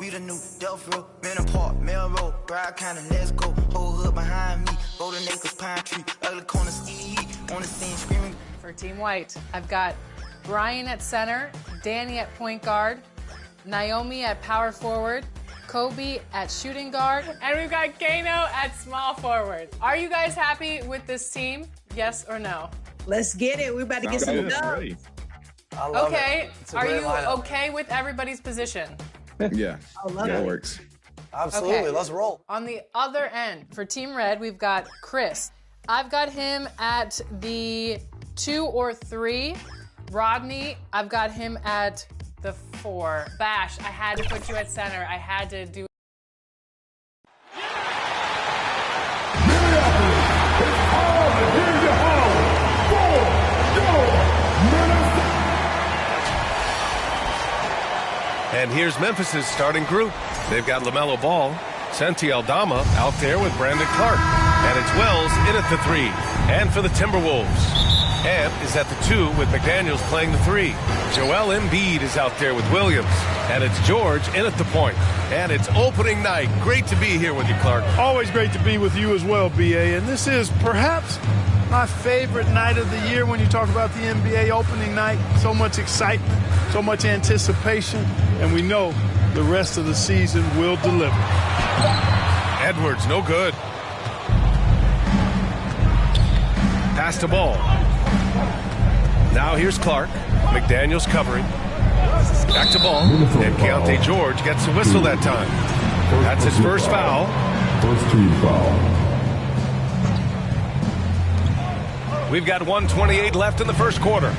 we the new Delphi, Manor Park, Melrose, Bride County, let's go. Whole hood behind me, Golden Acres, Pine Tree, ugly corners, on the scene screaming. For Team White, I've got Brian at center, Danny at point guard, Naomi at power forward, Kobe at shooting guard, and we've got Kano at small forward. Are you guys happy with this team? Yes or no? Let's get it. We're about to get some dubs. Okay. Are you okay with everybody's position? Yeah. That works. Absolutely. Okay. Let's roll. On the other end, for Team Red, we've got Chris. I've got him at the 2 or 3. Rodney, I've got him at the 4. Bash, I had to put you at center. I had to do. And here's Memphis' starting group. They've got LaMelo Ball, Santi Aldama out there with Brandon Clark. And it's Wells in at the 3. And for the Timberwolves, Ant is at the 2 with McDaniels playing the 3. Joel Embiid is out there with Williams. And it's George in at the point. And it's opening night. Great to be here with you, Clark. Always great to be with you as well, B.A. And this is perhaps my favorite night of the year when you talk about the NBA opening night. So much excitement, so much anticipation, and we know the rest of the season will deliver. Edwards, no good. Pass the ball. Now here's Clark. McDaniels covering. Back to ball. And Keontae George gets the whistle that time. That's his first foul. First team foul. We've got 1:28 left in the first quarter.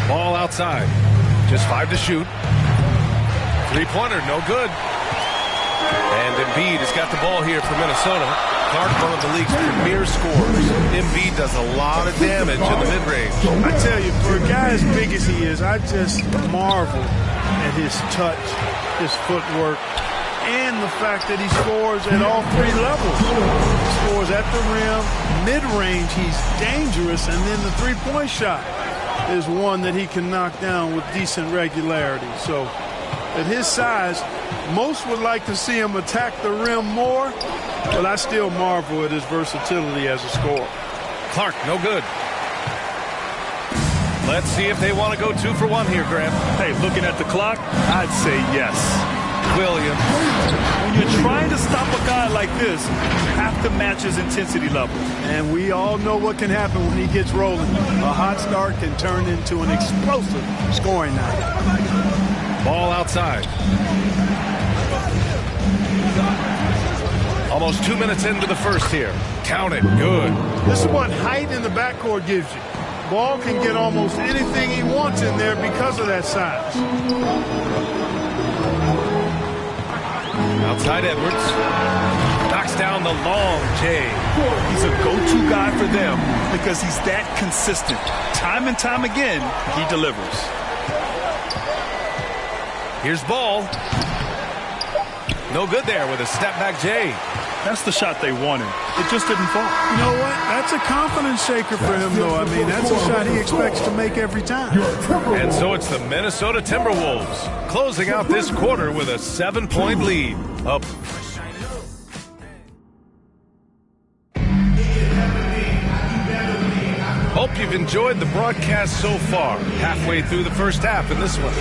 Ball outside. Just 5 to shoot. Three-pointer, no good. And Embiid has got the ball here for Minnesota. Clark, one of the league's premier scorers. Embiid does a lot of damage in the mid-range. I tell you, for a guy as big as he is, I just marvel at his touch, his footwork, and the fact that he scores at all 3 levels. He scores at the rim, mid-range, he's dangerous, and then the three-point shot is one that he can knock down with decent regularity. So at his size, most would like to see him attack the rim more, but I still marvel at his versatility as a scorer. Clark, no good. Let's see if they want to go 2 for 1 here, Graham. Hey, looking at the clock, I'd say yes. Williams. When you're trying to stop a guy like this, you have to match his intensity level. And we all know what can happen when he gets rolling. A hot start can turn into an explosive scoring night. Ball outside. Almost 2 minutes into the first here. Count it. Good. This is what height in the backcourt gives you. Ball can get almost anything he wants in there because of that size. Outside Edwards. Knocks down the long J. He's a go-to guy for them because he's that consistent. Time and time again, he delivers. Here's Ball. No good there with a step-back J. That's the shot they wanted. It just didn't fall. You know what? That's a confidence shaker for him, though. I mean, that's a shot he expects to make every time. And so it's the Minnesota Timberwolves closing out this quarter with a 7-point lead. Up. Hope you've enjoyed the broadcast so far. Halfway through the first half in this one.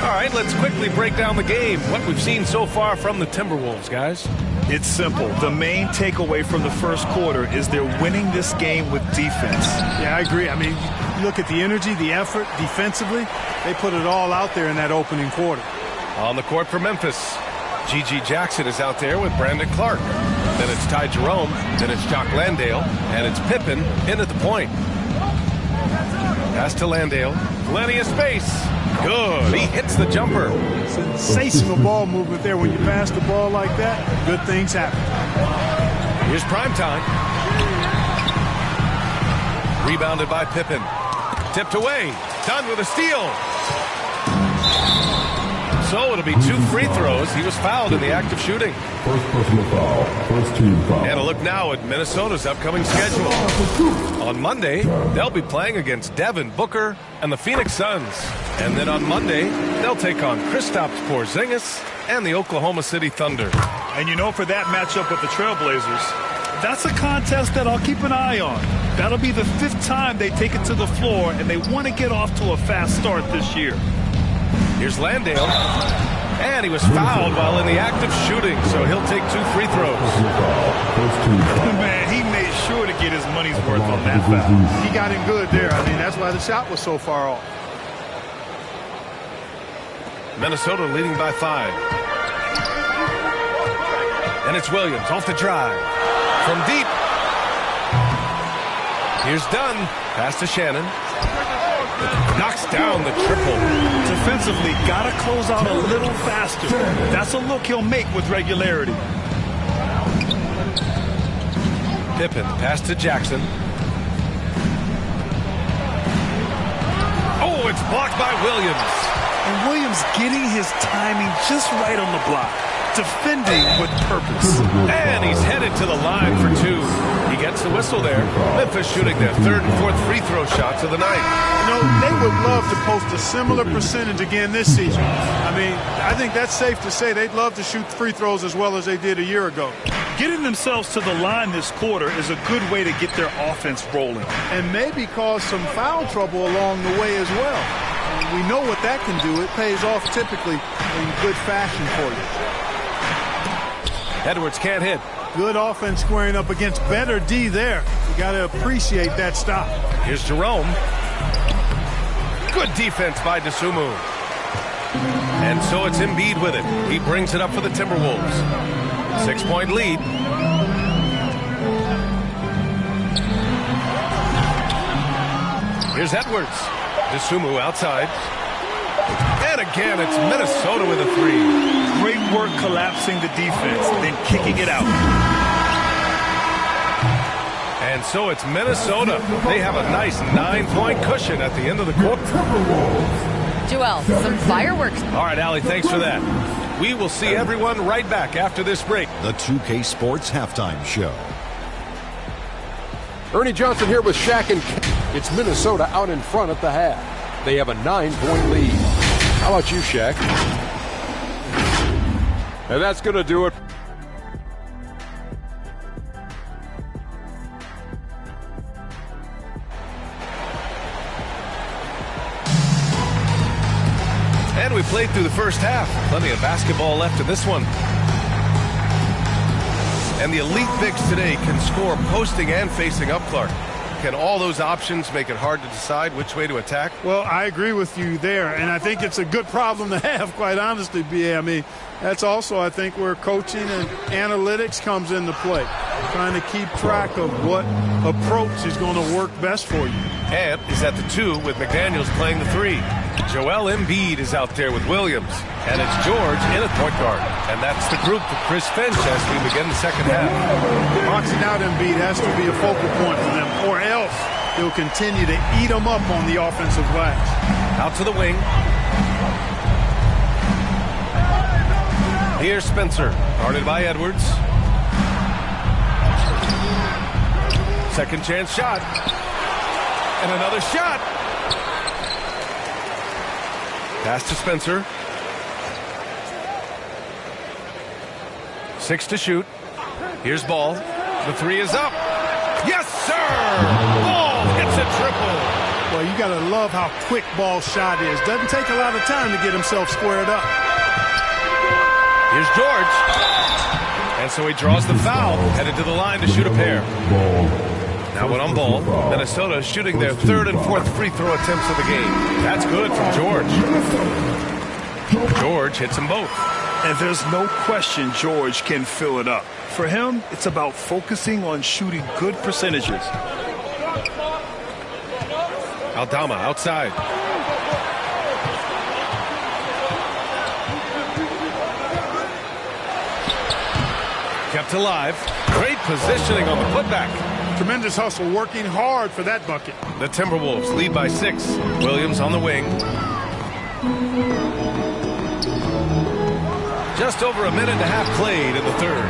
All right, let's quickly break down the game. What we've seen so far from the Timberwolves, guys. It's simple. The main takeaway from the first quarter is they're winning this game with defense. Yeah, I agree. I mean, you look at the energy, the effort defensively. They put it all out there in that opening quarter. On the court for Memphis, G.G. Jackson is out there with Brandon Clark. Then it's Ty Jerome. Then it's Jock Landale. And it's Pippen in at the point. Pass to Landale. Plenty of space. Good. He hits the jumper. Sensational ball movement there. When you pass the ball like that, good things happen. Here's primetime. Rebounded by Pippen. Tipped away. Done with a steal. So it'll be 2 free throws. He was fouled in the act of shooting. First personal foul. First team foul. And a look now at Minnesota's upcoming schedule. On Monday, they'll be playing against Devin Booker and the Phoenix Suns. And then on Monday, they'll take on Kristaps Porzingis and the Oklahoma City Thunder. And you know, for that matchup with the Trailblazers, that's a contest that I'll keep an eye on. That'll be the 5th time they take it to the floor, and they want to get off to a fast start this year. Here's Landale. And he was fouled while in the act of shooting, so he'll take 2 free throws. Man, he made sure to get his money's worth on that foul. He got him good there. I mean, that's why the shot was so far off. Minnesota leading by 5. And it's Williams off the drive. From deep. Here's Dunn. Pass to Shannon. Knocks down the triple. Defensively, got to close out a little faster. That's a look he'll make with regularity. Pippen, pass to Jackson. Oh, it's blocked by Williams. And Williams getting his timing just right on the block. Defending with purpose. And he's headed to the line for 2. He gets the whistle there. Memphis shooting their 3rd and 4th free throw shots of the night. You know, they would love to post a similar percentage again this season. I mean, I think that's safe to say they'd love to shoot free throws as well as they did a year ago. Getting themselves to the line this quarter is a good way to get their offense rolling. And maybe cause some foul trouble along the way as well. We know what that can do. It pays off typically in good fashion for you. Edwards can't hit. Good offense squaring up against better D there. You got to appreciate that stop. Here's Jerome. Good defense by Dosunmu. And so it's Embiid with it. He brings it up for the Timberwolves. 6-point lead. Here's Edwards. Dosunmu outside. And again, it's Minnesota with a 3. Great work collapsing the defense, then kicking it out. And so it's Minnesota. They have a nice 9-point cushion at the end of the quarter. Joel, some fireworks. All right, Allie, thanks for that. We will see everyone right back after this break. The 2K Sports Halftime Show. Ernie Johnson here with Shaq and it's Minnesota out in front at the half. They have a 9-point lead. How about you, Shaq? And that's going to do it. And we played through the first half. Plenty of basketball left in this one. And the elite bigs today can score posting and facing up, Clark. Can all those options make it hard to decide which way to attack? Well, I agree with you there, and I think it's a good problem to have, quite honestly, B.A. I mean, that's also, I think, where coaching and analytics comes into play, trying to keep track of what approach is going to work best for you. Ant is at the 2 with McDaniels playing the 3. Joel Embiid is out there with Williams, and it's George in at point guard. And that's the group for Chris Finch as we begin the second half. Boxing out Embiid has to be a focal point for them, or else they'll continue to eat them up on the offensive glass. Out to the wing. Here's Spencer, guarded by Edwards. Second chance shot. And another shot. Pass to Spencer. 6 to shoot. Here's Ball. The 3 is up. Yes, sir! Ball hits a triple. Well, you got to love how quick Ball's shot is. Doesn't take a lot of time to get himself squared up. Here's George. And so he draws the foul, headed to the line to shoot a pair. Now one on Ball. Minnesota shooting their 3rd and 4th free throw attempts of the game. That's good from George. George hits them both. And there's no question George can fill it up. For him, it's about focusing on shooting good percentages. Aldama outside. Kept alive. Great positioning on the putback. Tremendous hustle, working hard for that bucket. The Timberwolves lead by 6. Williams on the wing. Just over a minute and a half played in the third.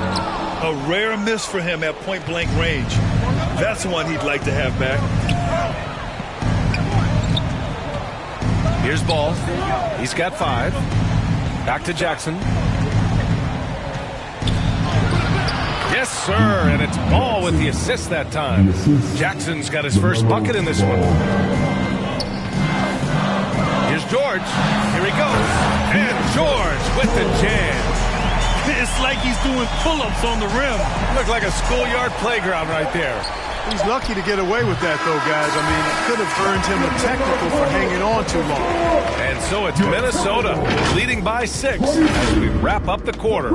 A rare miss for him at point-blank range. That's one he'd like to have back. Here's Ball. He's got 5. Back to Jackson. Yes, sir, and it's Ball with the assist that time. Jackson's got his first bucket in this one. Here's George. Here he goes. And George with the jam. It's like he's doing pull-ups on the rim. Looked like a schoolyard playground right there. He's lucky to get away with that, though, guys. I mean, it could have earned him a technical for hanging on too long. And so it's Minnesota leading by 6 as we wrap up the quarter.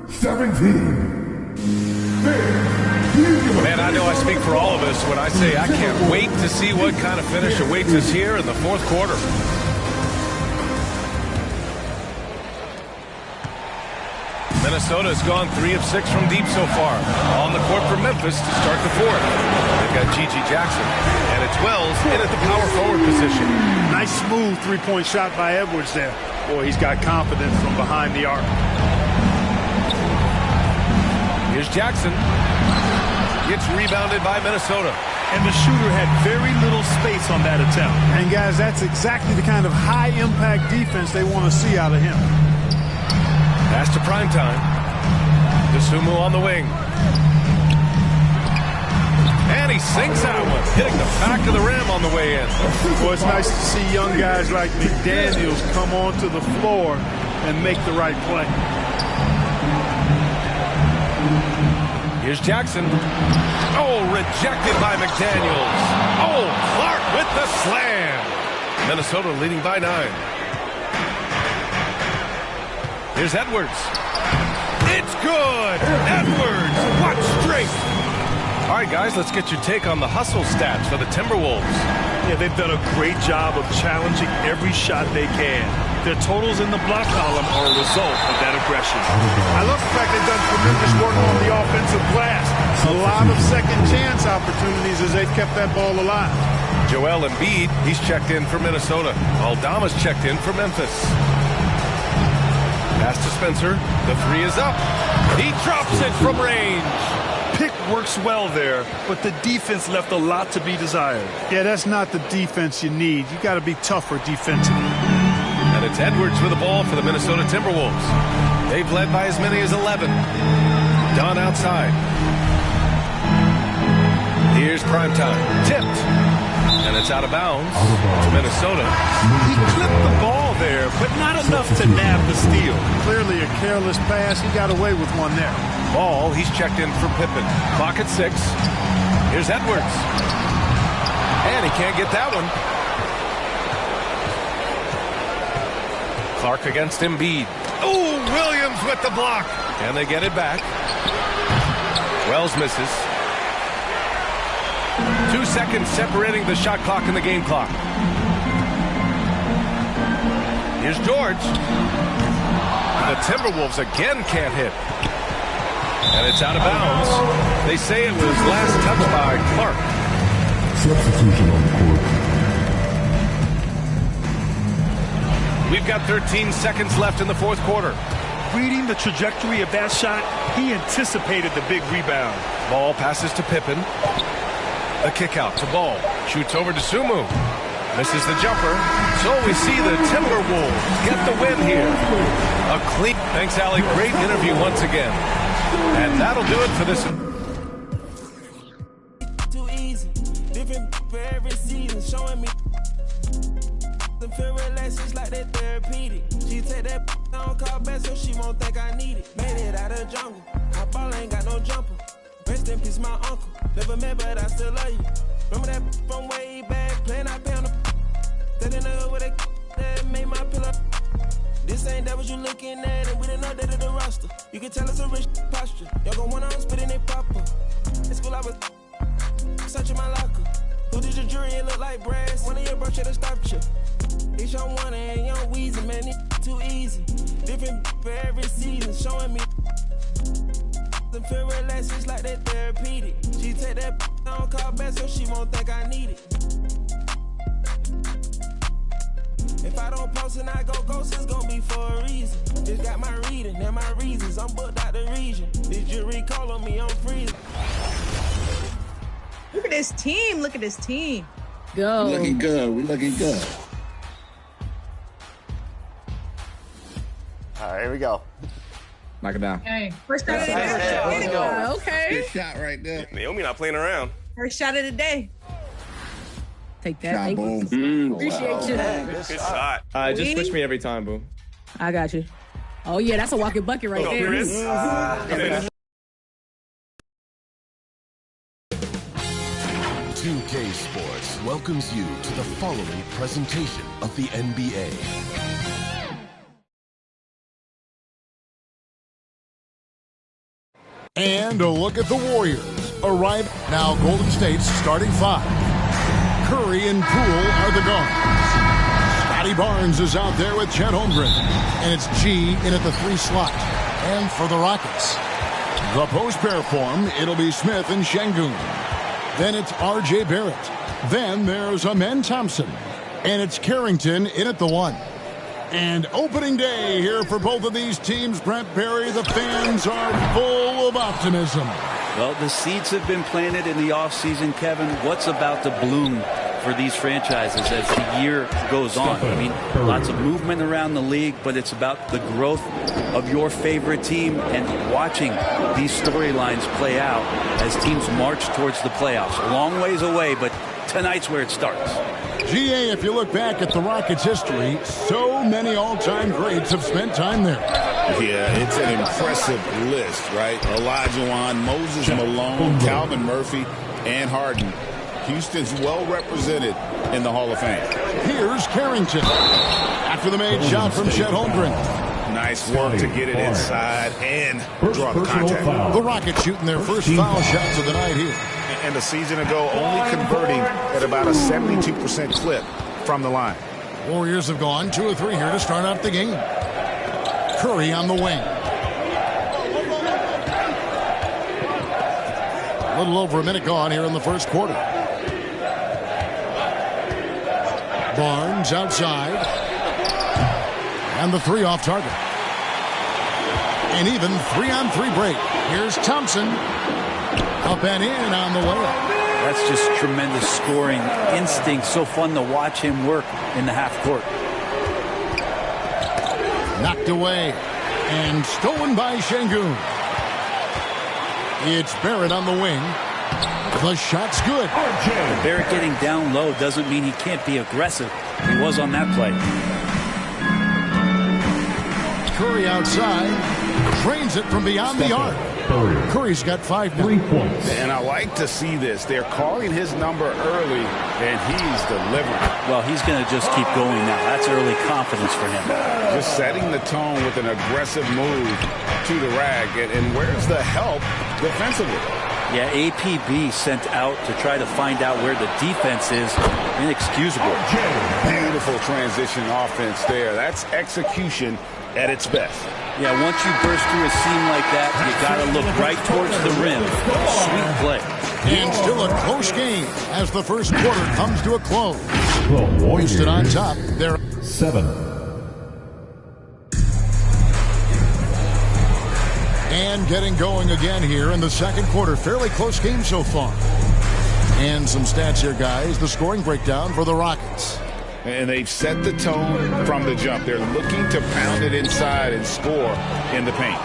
17. Man, I know I speak for all of us when I say I can't wait to see what kind of finish awaits us here in the fourth quarter. Minnesota has gone 3 of 6 from deep so far. On the court for Memphis to start the fourth. They've got Gigi Jackson. And it's Wells in at the power forward position. Nice smooth three-point shot by Edwards there. Boy, he's got confidence from behind the arc. Here's Jackson. Gets rebounded by Minnesota. And the shooter had very little space on that attempt. And guys, that's exactly the kind of high-impact defense they want to see out of him. Pass to Primetime. DeSumo on the wing. And he sinks that one, hitting the back of the rim on the way in. Well, it's nice to see young guys like McDaniels come onto the floor and make the right play. Here's Jackson. Oh, rejected by McDaniels. Oh, Clark with the slam. Minnesota leading by 9. Here's Edwards. It's good. Edwards, what strength. All right, guys, let's get your take on the hustle stats for the Timberwolves. Yeah, they've done a great job of challenging every shot they can. Their totals in the block column are a result of that aggression. I love the fact they've done tremendous work on the offensive glass. A lot of second chance opportunities as they've kept that ball alive. Joel Embiid, he's checked in for Minnesota. Aldama's checked in for Memphis. Pass to Spencer. The 3 is up. He drops it from range. Pick works well there, but the defense left a lot to be desired. Yeah, that's not the defense you need. You got to be tougher defensively. And it's Edwards with the ball for the Minnesota Timberwolves. They've led by as many as 11. Dunn outside. Here's Primetime. Tipped. And it's out of bounds to Minnesota. He clipped the ball there, but not enough to nab the steal. Clearly a careless pass. He got away with one there. Ball, he's checked in for Pippen. Clock at 6. Here's Edwards. And he can't get that one. Clark against Embiid. Oh, Williams with the block. And they get it back. Wells misses. 2 seconds separating the shot clock and the game clock. Here's George. The Timberwolves again can't hit. And it's out of bounds. They say it was last touched by Clark. Substitution on the court. We've got 13 seconds left in the fourth quarter. Reading the trajectory of that shot, he anticipated the big rebound. Ball passes to Pippen. A kick out to Ball. Shoots over to Sumu. Misses the jumper. So we see the Timberwolves get the win here. A clean. Thanks, Allie. Great interview once again. And that'll do it for this. Too easy. Different for every season. Showing me the feel relaxed. It's like that therapeutic. She take that on call back so she won't think I need it. Made it out of the jungle. My ball ain't got no jumper. Rest in peace, my uncle. Never met, but I still love you. Remember that from way back, playing out pound. That in the hood with that made my pillow. This ain't that what you looking at, and we didn't know that of the roster. You can tell it's a rich posture. Y'all gon' want on spitting they popper. In school I was searching my locker. Who did your jury? It look like brass. One of your bro should have stopped you. It's your one and young Weezy, man. It's too easy. Different for every season, showing me. The feel relaxed, it's like that therapeutic. She take that on call back so she won't think I need it. If I don't post and I go ghost, it's gonna be for a reason. Just got my reading and my reasons. I'm booked out the region. This jury call on me, I'm freezing. Look at this team. Look at this team. Go. We looking good. We looking good. All right, here we go. Knock it down. Okay. First shot of the day. Okay. Good shot right there. Naomi not playing around. First shot of the day. Take that. Shot, boom. Appreciate you. Good shot. Just push me every time, boo. I got you. Oh, yeah, that's a walking bucket right there. Chris. 2K Sports welcomes you to the following presentation of the NBA. And a look at the Warriors. Arrive now, Golden State's starting five. Curry and Poole are the guards. Scotty Barnes is out there with Chet Holmgren. And it's G in at the 3 slot. And for the Rockets, the post pair form, it'll be Smith and Şengün. Then it's R.J. Barrett. Then there's Amen Thompson. And it's Carrington in at the 1. And opening day here for both of these teams, Brent Berry, the fans are full of optimism. Well, the seeds have been planted in the offseason, Kevin. What's about to bloom for these franchises as the year goes on? I mean, lots of movement around the league, but it's about the growth of your favorite team and watching these storylines play out as teams march towards the playoffs. A long ways away, but tonight's where it starts. GA, if you look back at the Rockets' history, so many all-time greats have spent time there. Yeah, it's an impressive list, right? Olajuwon, Moses Malone, Calvin Murphy, and Harden. Houston's well represented in the Hall of Fame. Here's Carrington. After the made shot from Chet Holmgren. Nice work to get it inside and draw the contact. The Rockets shooting their first foul shots of the night here. And a season ago, only converting at about a 72% clip from the line. Warriors have gone 2 of 3 here to start out the game. Curry on the wing. A little over a minute gone here in the first quarter. Barnes outside. And the 3 off target. An even 3-on-3 break. Here's Thompson. Up and in on the way. That's just tremendous scoring instinct. So fun to watch him work in the half court. Knocked away and stolen by Şengün. It's Barrett on the wing. The shot's good. Barrett getting down low doesn't mean he can't be aggressive. He was on that play. Curry outside. Drains it from beyond the arc. Curry's got 5 now. 3 points. And I like to see this. They're calling his number early, and he's delivering. Well, he's going to just keep going now. That's early confidence for him. Just setting the tone with an aggressive move to the rag. And where's the help defensively? Yeah, APB sent out to try to find out where the defense is. Inexcusable. Beautiful transition offense there. That's execution at its best. Yeah, once you burst through a seam like that, you got to look right towards the rim. Sweet play. And still a close game as the first quarter comes to a close. Houston on top. They're 7. And getting going again here in the second quarter. Fairly close game so far. And some stats here, guys. The scoring breakdown for the Rockets. And they've set the tone from the jump. They're looking to pound it inside and score in the paint.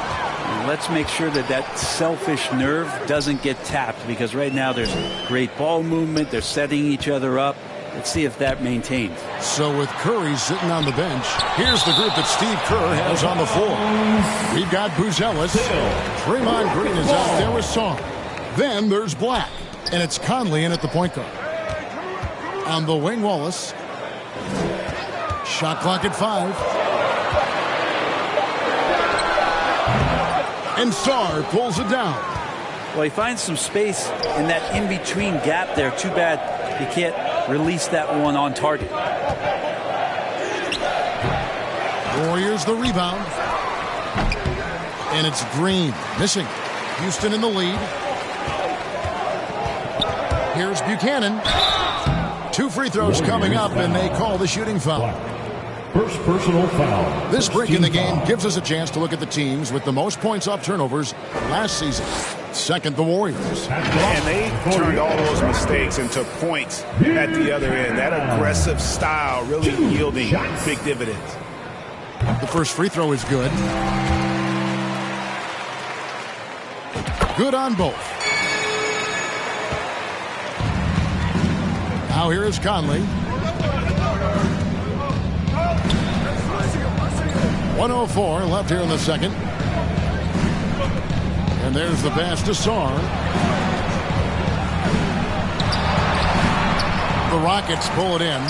Let's make sure that that selfish nerve doesn't get tapped, because right now there's great ball movement. They're setting each other up. Let's see if that maintains. So with Curry sitting on the bench, here's the group that Steve Kerr has on the floor. We've got Buzelis. Draymond Green is out there with Song. Then there's Black. And it's Conley in at the point guard. On the wing, Wallace. Shot clock at 5. And Sarr pulls it down. Well, he finds some space in that in-between gap there. Too bad he can't release that one on target. Warriors the rebound. And it's Green missing. Houston in the lead. Here's Buchanan. 2 free throws coming up, and they call the shooting foul. personal foul. This break in the game gives us a chance to look at the teams with the most points off turnovers last season. Second, the Warriors. And they turned all those mistakes into points at the other end. That aggressive style really yielding big dividends. The first free throw is good. Good on both. Now here is Conley. 1:04 left here in the second. And there's the pass to Sarr. The Rockets pull it in.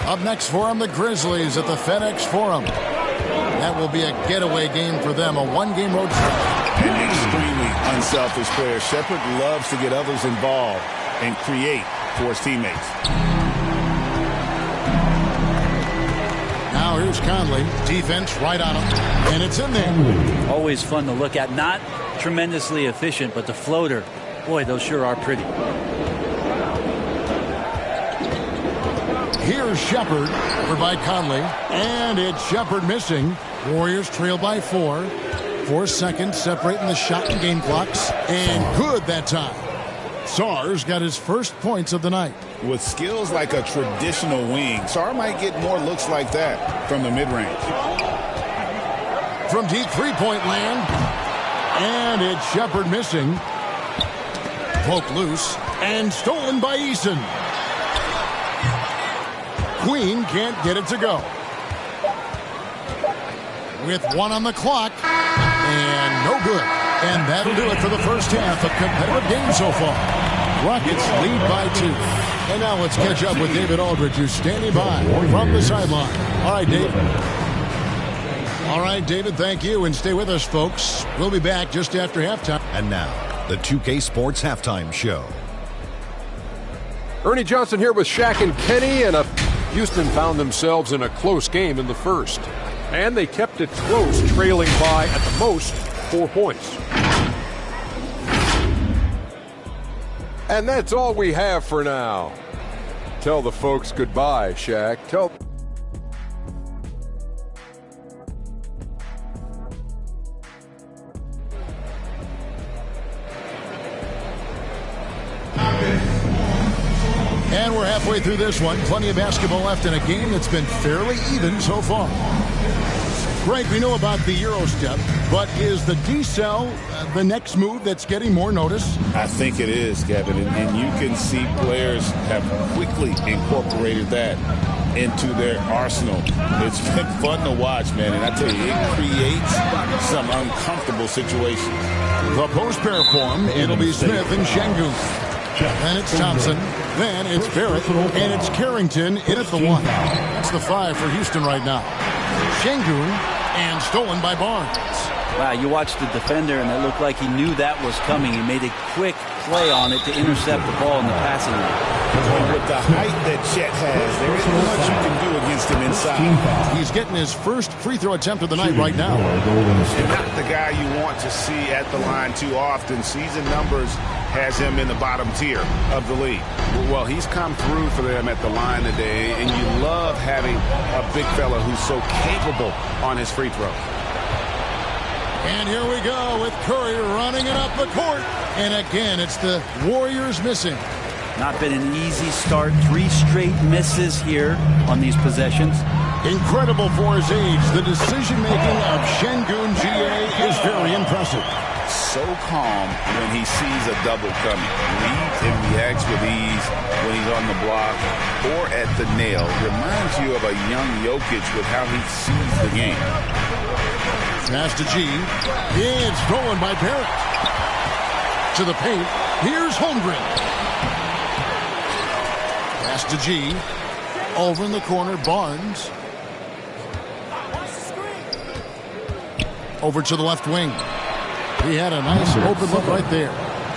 Up next for them, the Grizzlies at the FedEx Forum. That will be a getaway game for them, a one-game road trip. An extremely unselfish player. Shepherd loves to get others involved and create for his teammates. Now here's Conley. Defense right on him. And it's in there. Always fun to look at. Not tremendously efficient, but the floater, boy, those sure are pretty. Here's Shepherd over by Conley. And it's Shepherd missing. Warriors trail by 4. 4 seconds separating the shot and game clocks. And good that time. Sarr's got his first points of the night. With skills like a traditional wing, Sarr might get more looks like that from the mid-range. From deep three-point land. And it's Shepherd missing. Poke loose. And stolen by Eason. Queen can't get it to go. With 1 on the clock. And no good. And that'll do it for the first half. A competitive game so far. Rockets lead by 2. And now let's catch up with David Aldridge, who's standing by from the sideline. All right, David. All right, David, thank you. And stay with us, folks. We'll be back just after halftime. And now, the 2K Sports Halftime Show. Ernie Johnson here with Shaq and Kenny, and Houston found themselves in a close game in the first. And they kept it close, trailing by, at the most, 4 points. And that's all we have for now. Tell the folks goodbye, Shaq. Tell... And we're halfway through this one. Plenty of basketball left in a game that's been fairly even so far. Greg, we know about the Euro step, but is the decel the next move that's getting more notice? I think it is, Kevin, and you can see players have quickly incorporated that into their arsenal. It's been fun to watch, man, and I tell you, it creates some uncomfortable situations. The post pair form, it'll be Smith and Şengün. Then it's Thompson. Then it's Barrett. And it's Carrington in at the 1. That's the 5 for Houston right now. Şengün and stolen by Barnes. Wow, you watched the defender, and it looked like he knew that was coming. He made a quick play on it to intercept the ball in the passing lane. With the height that Chet has, there isn't much you can do against him inside. He's getting his first free throw attempt of the night right now. And not the guy you want to see at the line too often. Season numbers has him in the bottom tier of the league. Well, he's come through for them at the line today, and you love having a big fella who's so capable on his free throw. And here we go with Curry running it up the court. And again, it's the Warriors missing. Not been an easy start. 3 straight misses here on these possessions. Incredible for his age. The decision-making of Şengün GA is very impressive. So calm when he sees a double coming. Reads and reacts with ease when he's on the block or at the nail. Reminds you of a young Jokic with how he sees the game. Pass to G. It's stolen by Barrett. To the paint. Here's Holmgren. Pass to G. Over in the corner, Barnes. Over to the left wing. He had a nice open look right there.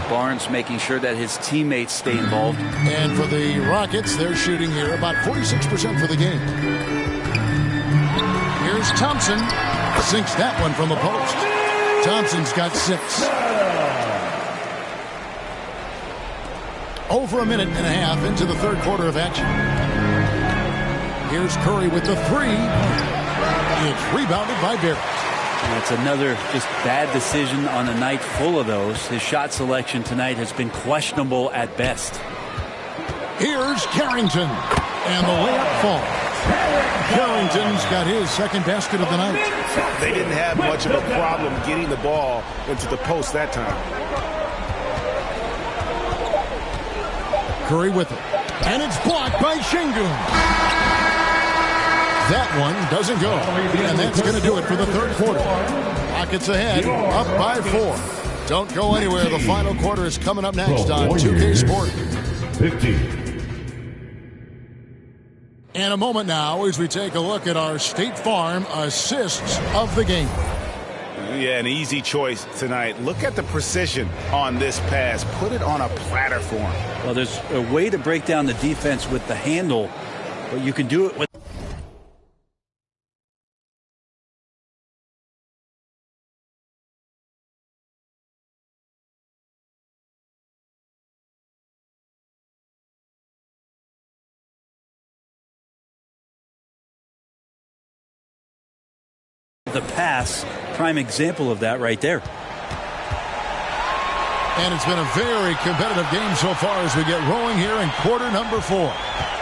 Barnes making sure that his teammates stay involved. And for the Rockets, they're shooting here about 46% for the game. Here's Thompson. Sinks that one from the post. Thompson's got 6. Over a minute and a half into the third quarter of action. Here's Curry with the three. It's rebounded by Barrett. That's another just bad decision on a night full of those. His shot selection tonight has been questionable at best. Here's Carrington, and the layup falls. Carrington's got his second basket of the night. They didn't have much of a problem getting the ball into the post that time. Curry with it, and it's blocked by Şengün. That one doesn't go, and that's going to do it for the third quarter. Rockets ahead, up by 4. Don't go anywhere. The final quarter is coming up next on 2K Sports. 15. And a moment now as we take a look at our State Farm assists of the game. Yeah, an easy choice tonight. Look at the precision on this pass. Put it on a platter for him. Well, there's a way to break down the defense with the handle, but you can do it with the pass. Prime example of that right there. And it's been a very competitive game so far as we get rolling here in quarter number 4.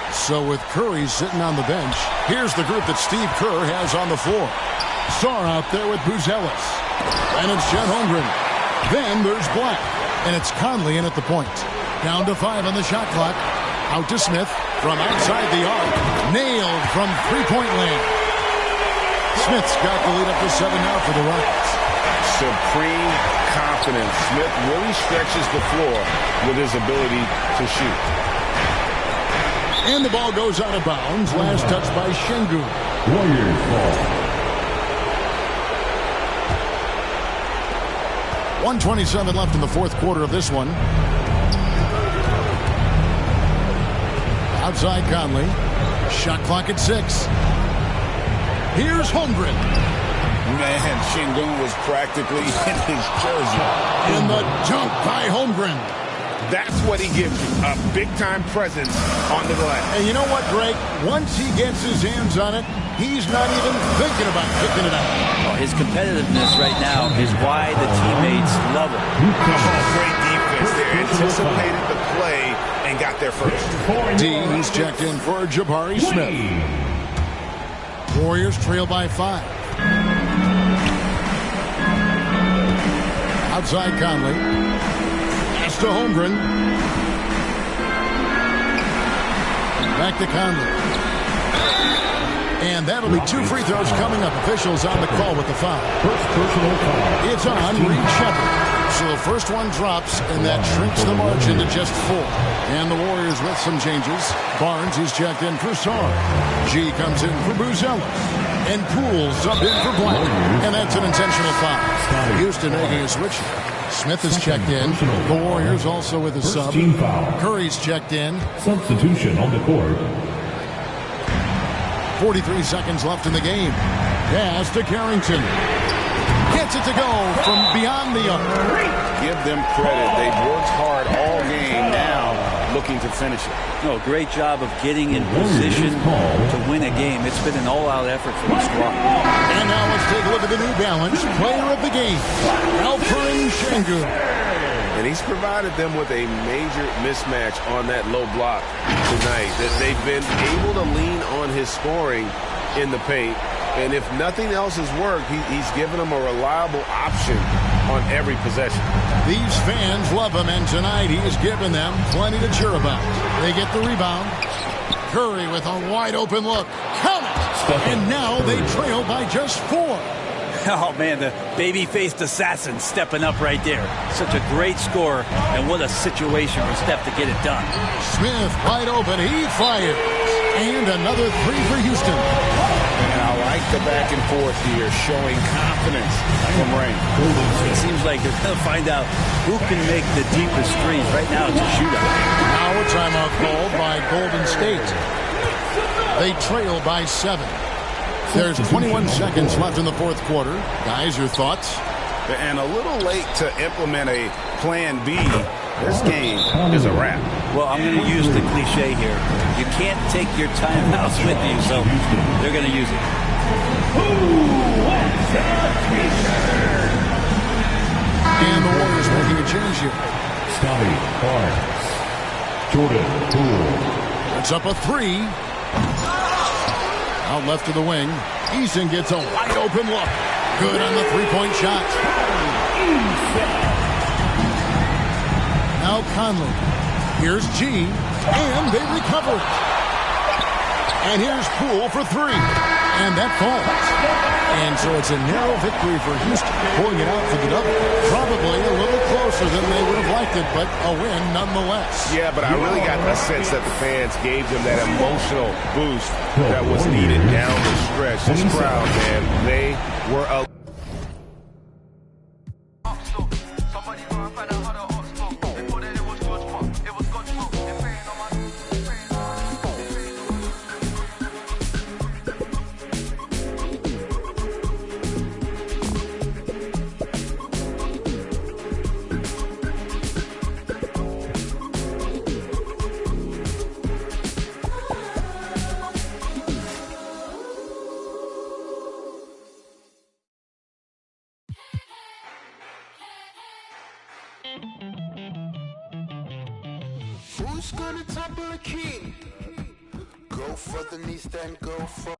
So with Curry sitting on the bench, here's the group that Steve Kerr has on the floor. Sarr out there with Buzelis. And it's Chet Holmgren. Then there's Black. And it's Conley in at the point. Down to 5 on the shot clock. Out to Smith from outside the arc. Nailed from three-point land. Smith's got the lead up to 7 now for the Rockets. Supreme confidence. Smith really stretches the floor with his ability to shoot. And the ball goes out of bounds. Last touch by Şengün. Warriors ball. 1:27 left in the fourth quarter of this one. Outside Conley. Shot clock at 6. Here's Holmgren. Man, Şengün was practically in his jersey. And the dunk by Holmgren. That's what he gives you, a big-time presence on the glass. And you know what, Greg? Once he gets his hands on it, he's not even thinking about kicking it out. Well, his competitiveness right now is why the teammates love him. Great defense there. Anticipated the play and got there first. He's checked in for Jabari Smith. Warriors trail by 5. Outside Conley. Pass to Holmgren. Back to Conley. And that'll be 2 free throws coming up. Officials on the call with the foul. First personal foul. It's on Reed Shepherd. So the first one drops, and that shrinks the margin to just 4. And the Warriors with some changes. Barnes is checked in for Sarr. G comes in for Buzelis. And Poole's up in for Black. And that's an intentional foul. Houston making a switch. Smith is checked in. The Warriors also with a sub. Curry's checked in. Substitution on the court. 43 seconds left in the game. Pass to Carrington. Gets it to go from beyond the arc. Give them credit. They've worked hard all game, now looking to finish it. No, great job of getting in position to win a game. It's been an all-out effort for the squad. And now let's take a look at the New Balance player of the game, Alperen Şengün. And he's provided them with a major mismatch on that low block tonight. That they've been able to lean on his scoring in the paint. And if nothing else has worked, he's given them a reliable option on every possession. These fans love him, and tonight he has given them plenty to cheer about. They get the rebound. Curry with a wide-open look. Count it! And now they trail by just 4. Oh, man, the baby-faced assassin stepping up right there. Such a great score, and what a situation for Steph to get it done. Smith wide open. He fires. And another 3 for Houston. And I like the back and forth here, showing confidence from Rain. It seems like they're going to find out who can make the deepest threes. Right now, it's a shootout. Now a timeout called by Golden State. They trail by 7. There's 21 seconds left in the fourth quarter. Guys, your thoughts? And a little late to implement a plan B. This game is a wrap. Well, I'm going to use the cliche here. You can't take your timeouts with you, so they're going to use it. And the Warriors making a change here. Scotty Barnes. Jordan Poole. It's up a three. Out left to the wing. Eason gets a wide open look. Good on the three-point shot. Now Conley. Here's G. And they recover it. And here's Poole for three. And that falls. And so it's a narrow victory for Houston. Pulling it out for the double. Probably a little closer than they would have liked it, but a win nonetheless. Yeah, but I really got the sense that the fans gave them that emotional boost that was needed down the stretch. This crowd, man, they were a... Who's gonna topple a king? Go for the knees, then go for